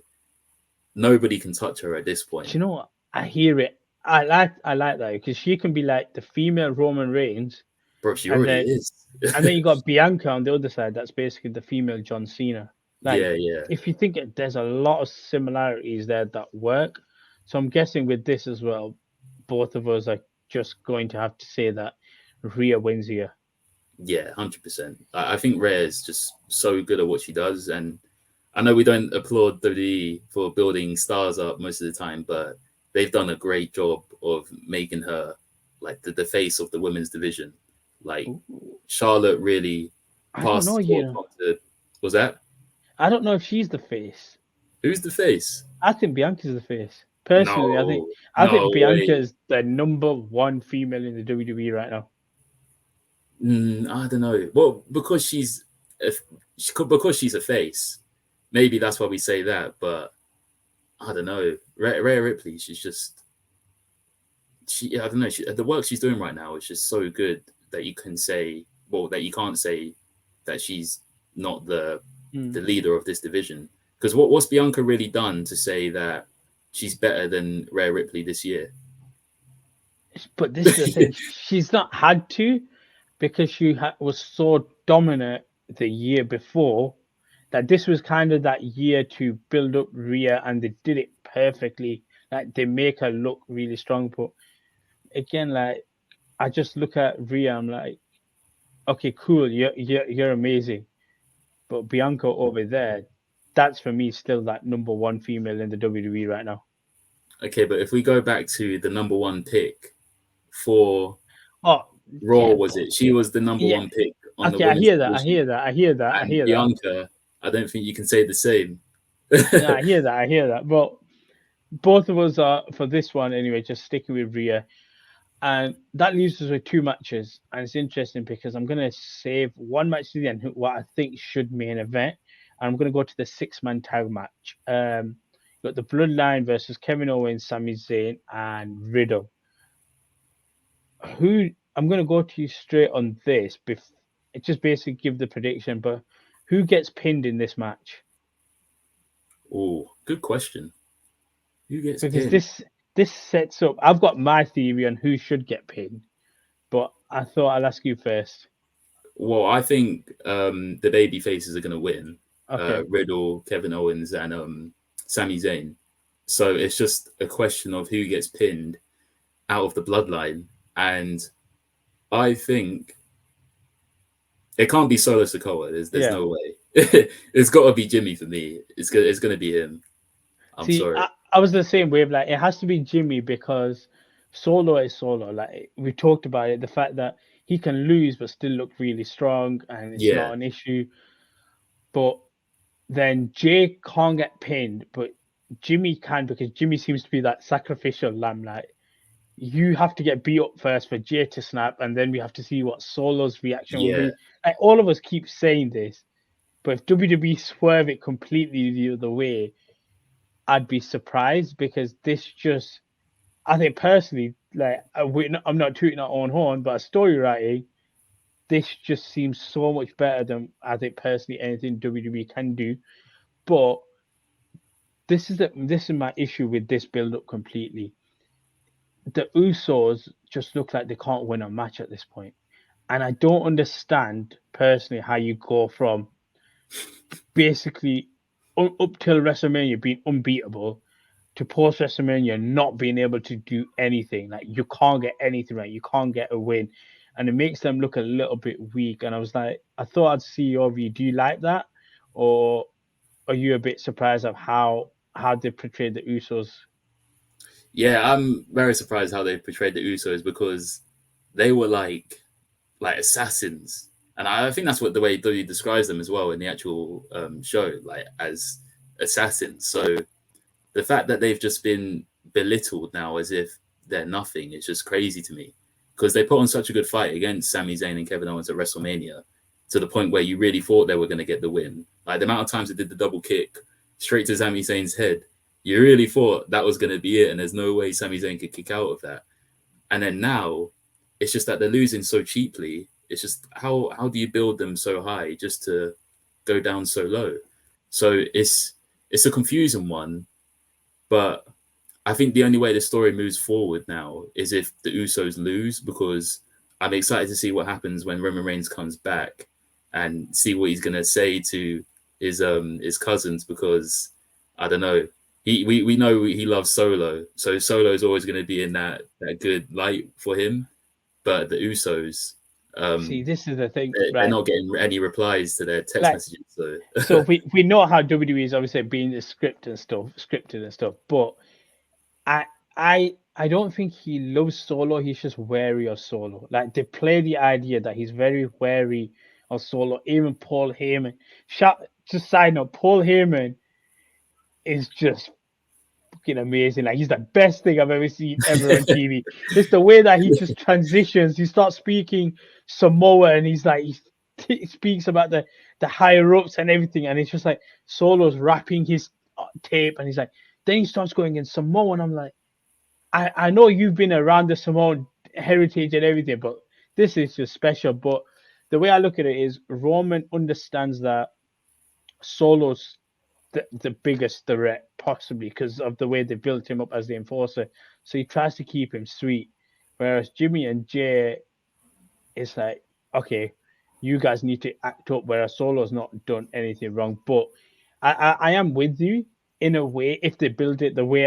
nobody can touch her at this point. Do you know what? I hear it. I like that because she can be like the female Roman Reigns. Bro, she already is. And then you got Bianca on the other side. That's basically the female John Cena. Like, yeah. If you think there's a lot of similarities there that work. So I'm guessing with this as well, both of us are just going to have to say that Rhea wins here. Yeah, 100%. I think Rhea is just so good at what she does. And I know we don't applaud WWE for building stars up most of the time, but they've done a great job of making her like the face of the women's division. Like Charlotte really passed. Was that? I don't know if she's the face. Who's the face? I think Bianca's the face. Personally, I think Bianca's the number one female in the WWE right now. I don't know. Well, because she's a face. Maybe that's why we say that. But I don't know. Rhea Ripley, I don't know. The work she's doing right now is just so good that you can't say that she's not the leader of this division. Because what's Bianca really done to say that she's better than Rhea Ripley this year? But this is the thing. She's not had to because she was so dominant the year before that this was kind of that year to build up Rhea, and they did it perfectly. Like they make her look really strong. But again, like I just look at Rhea, I'm like, okay, cool, you're amazing. But Bianca over there, that's for me still that number one female in the WWE right now. Okay, but if we go back to the number one pick for Raw, was it? She was the number one pick on the I hear that. Bianca, I don't think you can say the same. Yeah, I hear that. But both of us are, for this one anyway, just sticking with Rhea. And that leaves us with two matches. And it's interesting because I'm going to save one match to the end, what I think should main event. And I'm going to go to the 6-man tag match. Got the Bloodline versus Kevin Owens, Sami Zayn, and Riddle. I'm going to go to you straight on this. It just basically give the prediction, but who gets pinned in this match? Oh, good question. Who gets pinned? Because this sets up. I've got my theory on who should get pinned, but I thought I'll ask you first. Well, I think the baby faces are going to win. Okay. Riddle, Kevin Owens, and Sami Zayn. So it's just a question of who gets pinned out of the Bloodline. And I think it can't be Solo Sikoa. There's no way. It's got to be Jimmy for me. It's going to be him. I'm sorry. I was the same way. Like, it has to be Jimmy because Solo is Solo. Like, we talked about it, the fact that he can lose but still look really strong, and it's not an issue. But then Jay can't get pinned, but Jimmy can, because Jimmy seems to be that sacrificial lamb. Like, you have to get beat up first for Jay to snap, and then we have to see what Solo's reaction will be. Like, all of us keep saying this, but if WWE swerve it completely the other way, I'd be surprised, because this just, I think personally, like, I'm not tooting our own horn, but story writing, this just seems so much better than I think personally anything WWE can do. But this is my issue with this build up completely. The Usos just look like they can't win a match at this point. And I don't understand personally how you go from basically up till WrestleMania being unbeatable to post WrestleMania not being able to do anything. Like you can't get anything right. You can't get a win. And it makes them look a little bit weak. And I was like, I thought I'd see your view. Do you like that? Or are you a bit surprised of how they portrayed the Usos? Yeah, I'm very surprised how they portrayed the Usos because they were like assassins, and I think that's what the way WWE describes them as well in the actual show, like as assassins. So the fact that they've just been belittled now as if they're nothing is just crazy to me because they put on such a good fight against Sami Zayn and Kevin Owens at WrestleMania to the point where you really thought they were going to get the win. Like the amount of times they did the double kick straight to Sami Zayn's head, you really thought that was going to be it, and there's no way Sami Zayn could kick out of that. And then now, it's just that they're losing so cheaply. It's just how do you build them so high just to go down so low? So it's a confusing one, but I think the only way the story moves forward now is if the Usos lose, because I'm excited to see what happens when Roman Reigns comes back and see what he's going to say to his cousins, because I don't know. We know he loves Solo, so Solo is always going to be in that good light for him. But the Usos, See, this is the thing, they're not getting any replies to their text messages. So we know how WWE is obviously being scripted and stuff, but I don't think he loves Solo. He's just wary of Solo. Like they play the idea that he's very wary of Solo. Even Paul Heyman. Just side note, Paul Heyman is just fucking amazing. Like he's the best thing I've ever seen ever on TV. It's the way that he just transitions. He starts speaking Samoa, and he's like he speaks about the higher ups and everything, and it's just like Solo's wrapping his tape, and he's like, then he starts going in Samoa, and I'm like, I know you've been around the Samoan heritage and everything, but this is just special. But the way I look at it is Roman understands that Solo's the biggest threat possibly because of the way they built him up as the enforcer. So he tries to keep him sweet. Whereas Jimmy and Jay, it's like, okay, you guys need to act up, whereas Solo's not done anything wrong. But I am with you in a way if they build it the way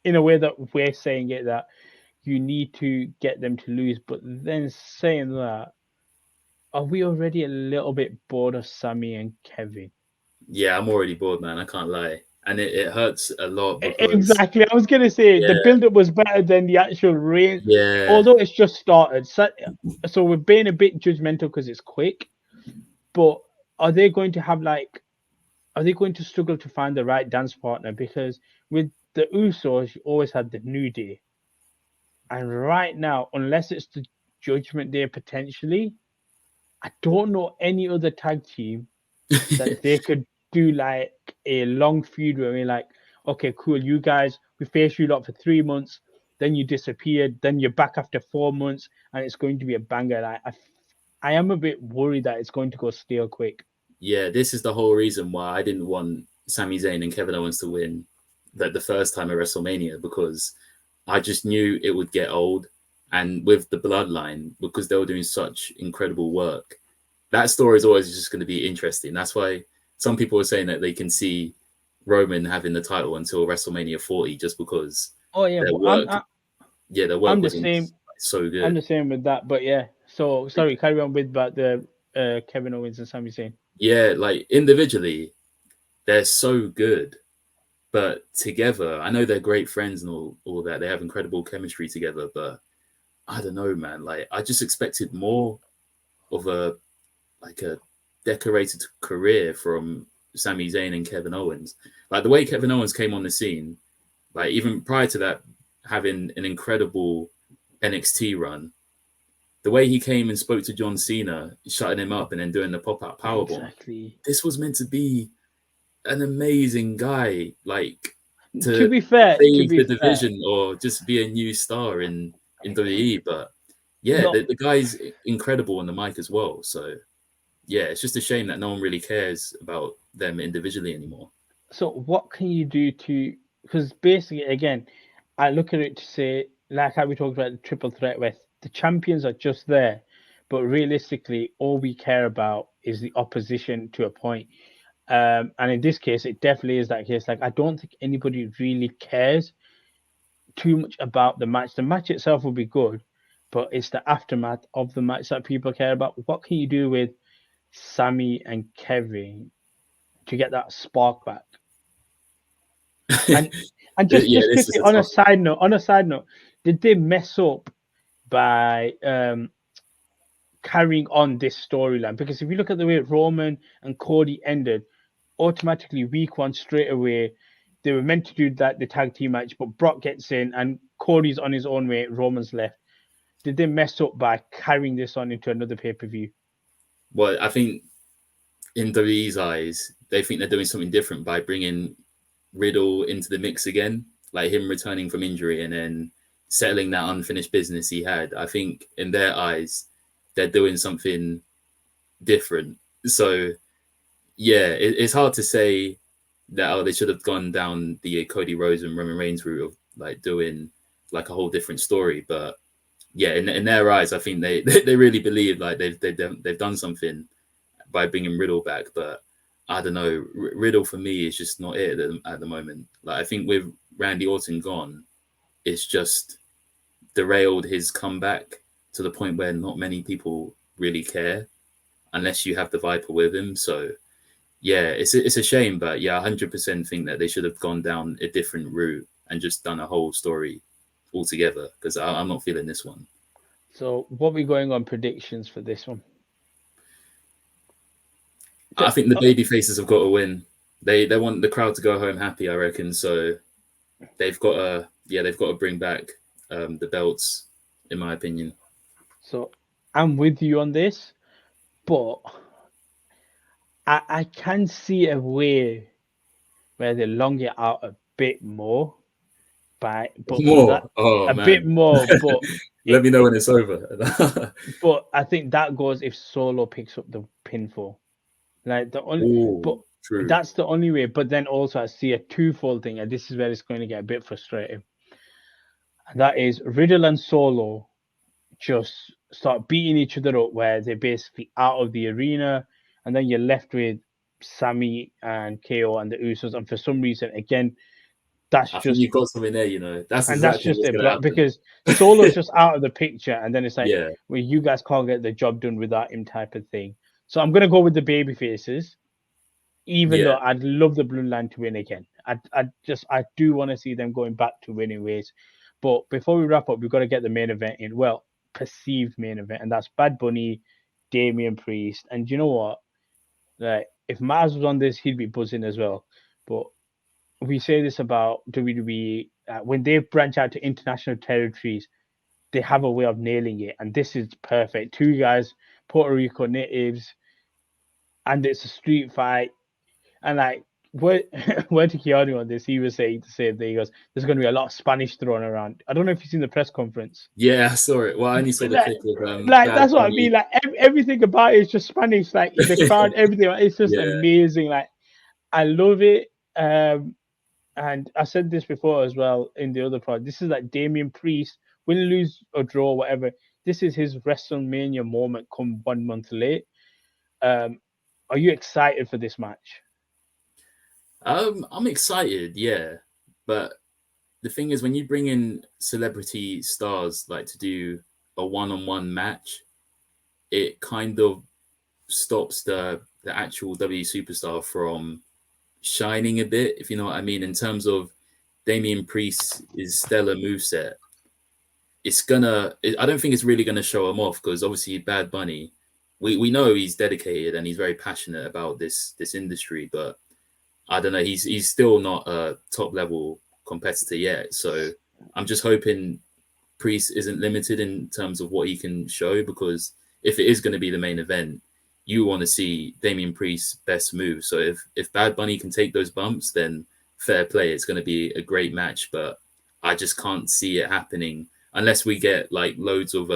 in a way that we're saying it, that you need to get them to lose. But then saying that, are we already a little bit bored of Sammy and Kevin? Yeah, I'm already bored, man. I can't lie. And it hurts a lot because... Exactly. I was going to say the build-up was better than the actual race. Yeah. Although it's just started. So we're being a bit judgmental because it's quick. But are they going to struggle to find the right dance partner? Because with the Usos, you always had the New Day. And right now, unless it's the Judgment Day potentially, I don't know any other tag team that they could do like a long feud where we're like, okay, cool, you guys, we faced you lot for 3 months, then you disappeared, then you're back after 4 months, and it's going to be a banger. Like, I am a bit worried that it's going to go stale quick. Yeah, this is the whole reason why I didn't want Sami Zayn and Kevin Owens to win the first time at WrestleMania, because I just knew it would get old. And with the bloodline, because they were doing such incredible work, that story is always just going to be interesting. That's why some people are saying that they can see Roman having the title until WrestleMania 40, just because their work was so good. I'm the same with that, but yeah. So sorry, carry on with about the Kevin Owens and Sami Zayn. Yeah, like individually, they're so good, but together, I know they're great friends and all that. They have incredible chemistry together, but I don't know, man. Like I just expected more of a decorated career from Sami Zayn and Kevin Owens. Like the way Kevin Owens came on the scene, like even prior to that, having an incredible NXT run, the way he came and spoke to John Cena, shutting him up and then doing the pop-out powerbomb. Exactly. This was meant to be an amazing guy, like to be fair, save the division or just be a new star in WWE. But yeah, No, the guy's incredible on the mic as well. So yeah, it's just a shame that no one really cares about them individually anymore. so what can you do to? Because basically, again, I look at it to say, like how we talked about the triple threat, where the champions are just there, but realistically, all we care about is the opposition to a point. And in this case, it definitely is that case. Like, I don't think anybody really cares too much about the match. The match itself will be good, but it's the aftermath of the match that people care about. What can you do with Sammy and Kevin to get that spark back? And Yeah, just this is quickly a on a tough. side note, did they mess up by carrying on this storyline? Because if you look at the way Roman and Cody ended, automatically week one straight away, they were meant to do that the tag team match, but Brock gets in and Cody's on his own way, Roman's left. Did they mess up by carrying this on into another pay-per-view? Well, I think in WWE's eyes, they think they're doing something different by bringing Riddle into the mix again, like him returning from injury and then settling that unfinished business he had. I think in their eyes, they're doing something different. So yeah, it's hard to say that they should have gone down the Cody Rhodes and Roman Reigns route of like doing like a whole different story. But yeah, in their eyes, I think they really believe like they've done something by bringing Riddle back. But I don't know, Riddle for me is just not it at the moment. Like I think with Randy Orton gone, it's just derailed his comeback to the point where not many people really care unless you have the Viper with him. So yeah, it's a shame, but yeah, 100% think that they should have gone down a different route and just done a whole story altogether because I'm not feeling this one. So what are we going on predictions for this one? I think the baby faces have got to win. They want the crowd to go home happy, I reckon. So they've got to bring back the belts, in my opinion. So I'm with you on this, but I can see a way where they long it out a bit more but for that Oh a bit man, more, but let me know when it's over. but I think that goes if Solo picks up the pinfall. Like the only, but Ooh, true. that's the only way. But then also I see a twofold thing, and this is where it's going to get a bit frustrating. And that is Riddle and Solo just start beating each other up, where they're basically out of the arena, and then you're left with Sammy and KO and the Usos, and for some reason, again, that's I think just you've got something there. You know, that's and that's exactly just what's it, going to but happen. because Solo's just out of the picture, and then it's like, Yeah, well, you guys can't get the job done without him, type of thing. So I'm gonna go with the baby faces, even yeah. though I'd love the Blue Line to win again. I do want to see them going back to winning ways. But before we wrap up, we've got to get the main event in. Well, perceived main event, and that's Bad Bunny, Damian Priest, and you know what? Like, if Maz was on this, he'd be buzzing as well. But we say this about WWE when they branch out to international territories, they have a way of nailing it, and this is perfect. Two guys, Puerto Rico natives, and it's a street fight, and like where where to Keanu on this, he was saying the same thing. He goes, "There's going to be a lot of Spanish thrown around." I don't know if you've seen the press conference. Yeah, I saw it. Well, I only saw But the clip of like Bad that's what I mean. Bunny. Like everything about it is just Spanish. Like the crowd, everything. It's just Yeah, amazing. Like I love it. And I said this before as well in the other part. This is like Damian Priest, win, lose or draw, whatever. This is his WrestleMania moment come 1 month late. Um, are you excited for this match? I'm excited. Yeah, but the thing is, when you bring in celebrity stars like to do a one-on-one match, it kind of stops the actual W superstar from shining a bit, if you know what I mean. In terms of Damian Priest's stellar moveset, I don't think it's really gonna show him off because obviously Bad Bunny, we know he's dedicated and he's very passionate about this industry, but I don't know, he's still not a top level competitor yet. So I'm just hoping Priest isn't limited in terms of what he can show, because if it is going to be the main event, you want to see Damian Priest's best move. So if Bad Bunny can take those bumps, then fair play. It's going to be a great match, but I just can't see it happening unless we get like loads of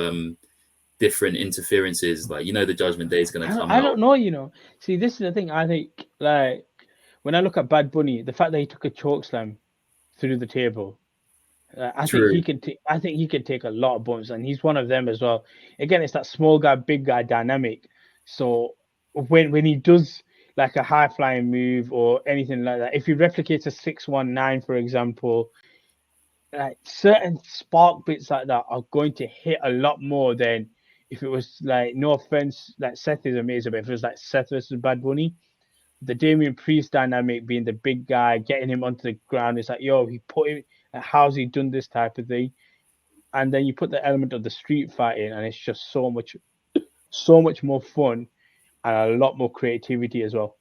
different interferences. Like, the Judgment Day is going to come I out. don't know. See, this is the thing. I think, like, when I look at Bad Bunny, the fact that he took a choke slam through the table, I think True. he can. I think he can take a lot of bumps, and he's one of them as well. Again, it's that small guy, big guy dynamic. So when he does like a high flying move or anything like that, if he replicates a 619, for example, like certain spark bits like that are going to hit a lot more than if it was like, no offense, like Seth is amazing, but if it was like Seth versus Bad Bunny, the Damian Priest dynamic being the big guy, getting him onto the ground, it's like, yo, he put him, how's he done this type of thing? And then you put the element of the street fight in, and it's just so much more fun and a lot more creativity as well.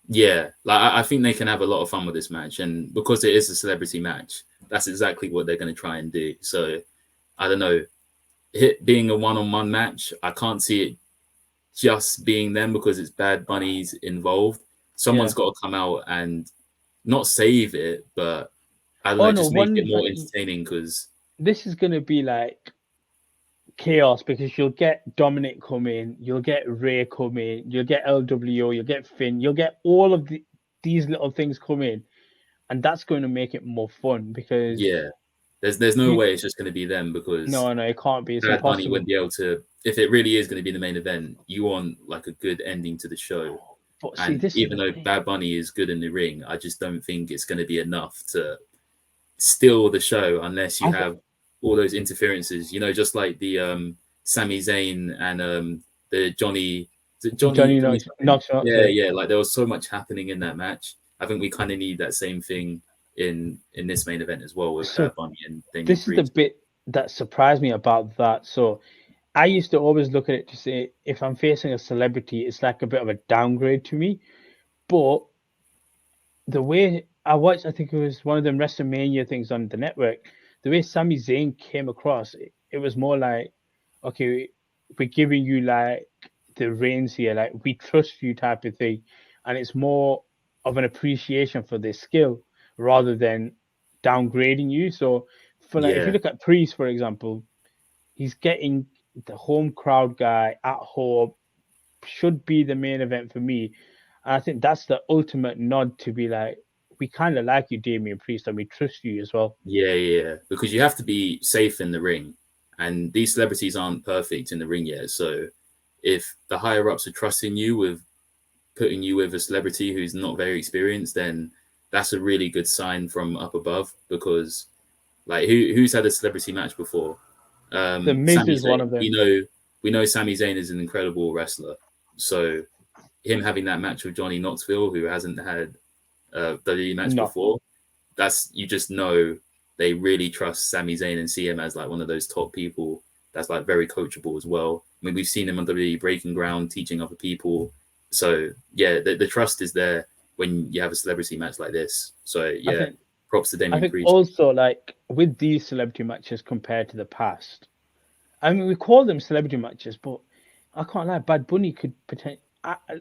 Yeah, like I think they can have a lot of fun with this match, and because it is a celebrity match, that's exactly what they're going to try and do. So I don't know, it being a one-on-one match, I can't see it just being them because it's Bad Bunny's involved. Someone's got to come out and not save it, but I don't know, just make it more entertaining, because this is going to be like chaos, because you'll get Dominic come in, you'll get Ray come in, you'll get LWO, you'll get Finn, you'll get all of these little things come in, and that's going to make it more fun, because there's no way it's just going to be them, because no, it can't be. It's Bad impossible. Bunny wouldn't be able to. If it really is going to be the main event, you want like a good ending to the show. But and even though Bad Bunny is good in the ring, I just don't think it's going to be enough to steal the show unless you have all those interferences. Just like the Sami Zayn and the Johnny Knoxville. Yeah. Like there was so much happening in that match. I think we kind of need that same thing in this main event as well with Bad Bunny and Damian This Priest. is the bit that surprised me about that. So I used to always look at it to say, if I'm facing a celebrity, it's like a bit of a downgrade to me. But the way I watched, I think it was one of them WrestleMania things on the network, the way Sami Zayn came across, it was more like, okay, we're giving you like the reins here, like we trust you type of thing. And it's more of an appreciation for their skill rather than downgrading you. So for like, if you look at Priest, for example, he's getting the home crowd guy at home, should be the main event for me. And I think that's the ultimate nod to be like, we kind of like you, Damian Priest, and we trust you as well. Yeah. Because you have to be safe in the ring. And these celebrities aren't perfect in the ring yet. So if the higher ups are trusting you with putting you with a celebrity who's not very experienced, then that's a really good sign from up above. Because like who's had a celebrity match before? The Miz is one of them. We know Sami Zayn is an incredible wrestler. So him having that match with Johnny Knoxville, who hasn't had a WWE match before, that's, you just know they really trust Sami Zayn and see him as like one of those top people that's like very coachable as well. I mean, we've seen him on WWE Breaking Ground, teaching other people. So yeah, the trust is there when you have a celebrity match like this. So yeah, props to Damian Priest. Also, like with these celebrity matches compared to the past, I mean, we call them celebrity matches, but I can't lie, Bad Bunny could potentially.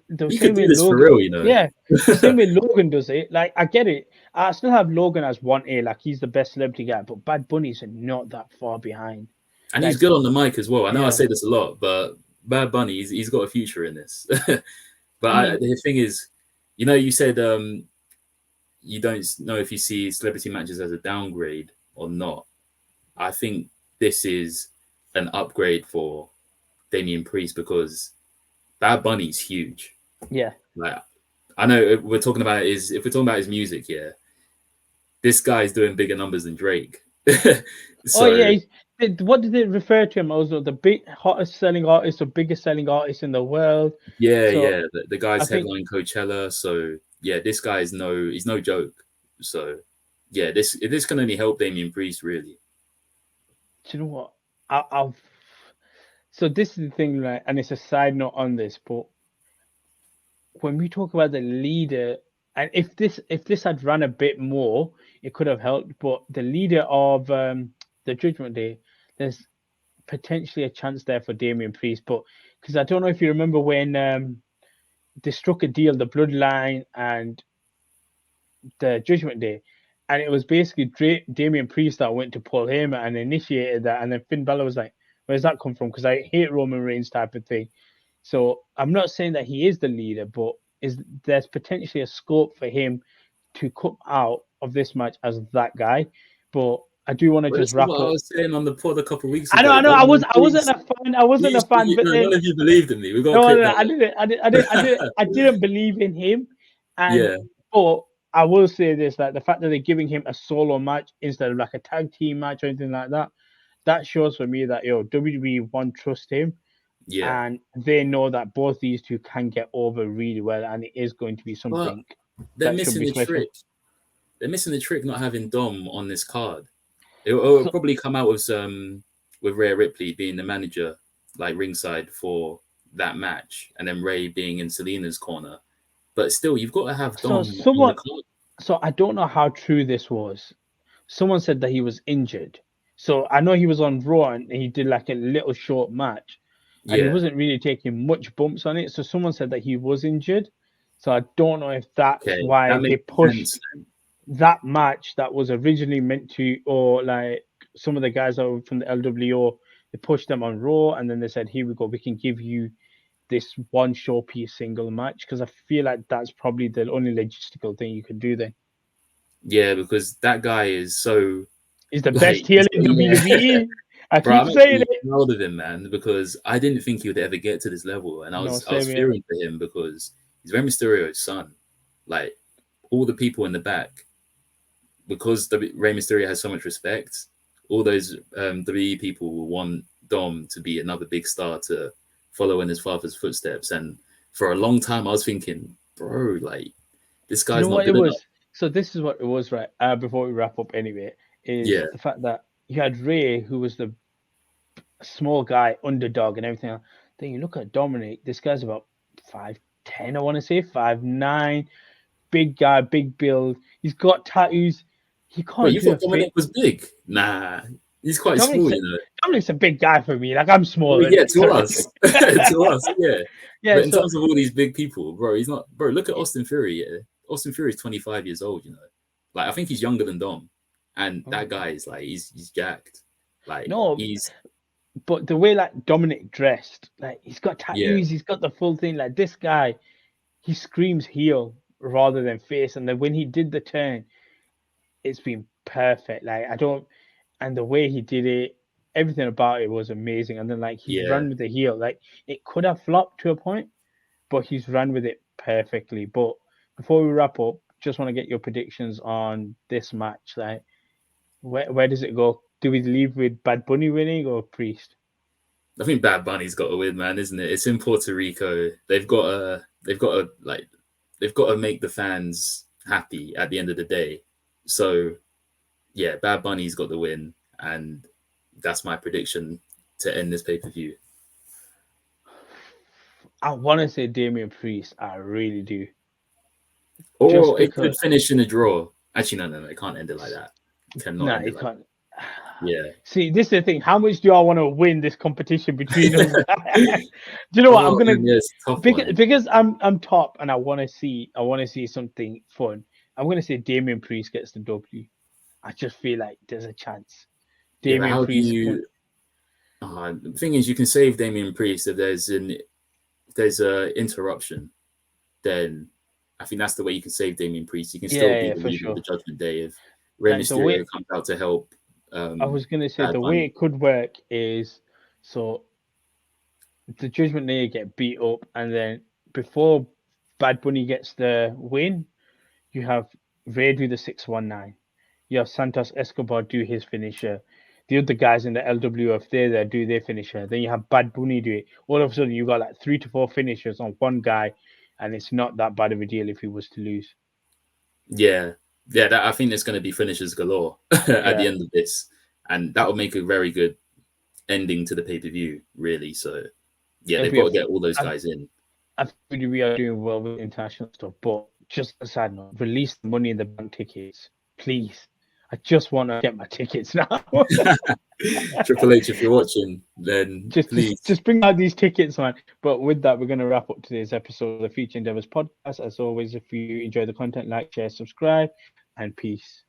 You could do this for real, Yeah, the same way Logan does it. Like, I get it. I still have Logan as 1A, like he's the best celebrity guy, but Bad Bunny's not that far behind. And he's good on the mic as well. I know I say this a lot, but Bad Bunny, he's got a future in this. But the thing is, you said you don't know if you see celebrity matches as a downgrade or not. I think this is an upgrade for Damian Priest because Bad Bunny's huge. Yeah. Like, I know if we're talking about his music, this guy's doing bigger numbers than Drake. What did they refer to him as? The big hottest selling artist or biggest selling artist in the world? The guy's headline Coachella. So yeah, this guy is he's no joke. So yeah, this can only help Damian Priest really. Do you know what? So this is the thing, right? And it's a side note on this, but when we talk about the leader, and if this had run a bit more, it could have helped. But the leader of the Judgment Day, there's potentially a chance there for Damian Priest. But because I don't know if you remember when they struck a deal, the Bloodline and the Judgment Day, and it was basically Damian Priest that went to Paul Heyman and initiated that, and then Finn Balor was like, Where's that come from? Because I hate Roman Reigns type of thing. So I'm not saying that he is the leader, but there's potentially a scope for him to come out of this match as that guy. But I do want to Well, just this is wrap what up. I was saying on the pod a couple of weeks I ago. know. Roman I wasn't Reigns, a fan. I wasn't a fan. But then, none of you believed in me. We got to no, clip no, that. I didn't believe in him. And Yeah. but I will say this: that the fact that they're giving him a solo match instead of like a tag team match or anything like that, that shows for me that WWE one trust him. Yeah. And they know that both these two can get over really well, and it is going to be something They're that should missing be the special. trick. They're missing the trick not having Dom on this card. It'll probably come out with Rhea Ripley being the manager, like ringside for that match, and then Ray being in Selena's corner. But still, you've got to have Dom on the card. So I don't know how true this was. Someone said that he was injured. So I know he was on Raw and he did like a little short match, and he wasn't really taking much bumps on it. So someone said that he was injured. So I don't know if that's why they pushed that match that was originally meant to, or like some of the guys that were from the LWO, they pushed them on Raw, and then they said, "Here we go, we can give you this one showpiece single match," because I feel like that's probably the only logistical thing you could do then. Yeah, because that guy is so. He's the best heel in WWE. I keep saying it. I'm proud of him, man, because I didn't think he would ever get to this level, and I was fearing for him because he's Rey Mysterio's son. Like all the people in the back, because Rey Mysterio has so much respect, all those WWE people will want Dom to be another big star to follow in his father's footsteps. And for a long time, I was thinking, bro, like this guy's not good enough. So this is what it was, right? Before we wrap up, anyway, is the fact that you had Ray, who was the small guy, underdog, and everything else. Then you look at Dominic. This guy's about 5'10", I want to say 5'9", big guy, big build. He's got tattoos. He can't. Wait, you thought Dominic was big? Nah, he's quite small, you know. Dominic's a big guy for me. Like I'm small. Well, yeah, to us, to us, yeah. But in terms of all these big people, bro, he's not. Bro, look at Austin Theory. Yeah, Austin Theory is 25 years old. You know, like I think he's younger than Dom, and that guy is like he's jacked. Like but the way like Dominic dressed, like he's got tattoos, he's got the full thing. Like this guy, he screams heel rather than face. And then when he did the turn, it's been perfect. Like and the way he did it, everything about it was amazing. And then like he ran with the heel. Like it could have flopped to a point, but he's run with it perfectly. But before we wrap up, just want to get your predictions on this match. Like where does it go? Do we leave with Bad Bunny winning or Priest? I think Bad Bunny's got to win, man, isn't it? It's in Puerto Rico. They've got to make the fans happy at the end of the day. So yeah, Bad Bunny's got the win, and that's my prediction to end this pay-per-view. I want to say Damian Priest. I really do. Or it could finish in a draw. Actually, no, it can't end it like that. It can't. That. Yeah. See, this is the thing. How much do I want to win this competition between us? Do you know what? I'm gonna because I'm top and I want to see something fun. I'm gonna say Damian Priest gets the W. I just feel like there's a chance. Damian Priest. The thing is, you can save Damian Priest if there's a interruption. Then I think that's the way you can save Damian Priest. You can still be the leader of the Judgment Day if Rey Mysterio comes out to help. I was going to say the way it could work is so the Judgment Day get beat up, and then before Bad Bunny gets the win, you have Ray do the 619. You have Santos Escobar do his finisher. The other guys in the LWO, if they're there, do their finisher. Then you have Bad Bunny do it. All of a sudden, you got like 3 to 4 finishers on one guy, and it's not that bad of a deal if he was to lose. Yeah. I think there's going to be finishers galore at the end of this, and that will make a very good ending to the pay-per-view, really. So, yeah, they've got to get all those guys in. I think we are doing well with international stuff, but just a side note, release the Money in the Bank tickets, please. I just want to get my tickets now. Triple H, if you're watching, then please. Just bring out these tickets, man. But with that, we're going to wrap up today's episode of the Future Endeavours podcast. As always, if you enjoy the content, like, share, subscribe, and peace.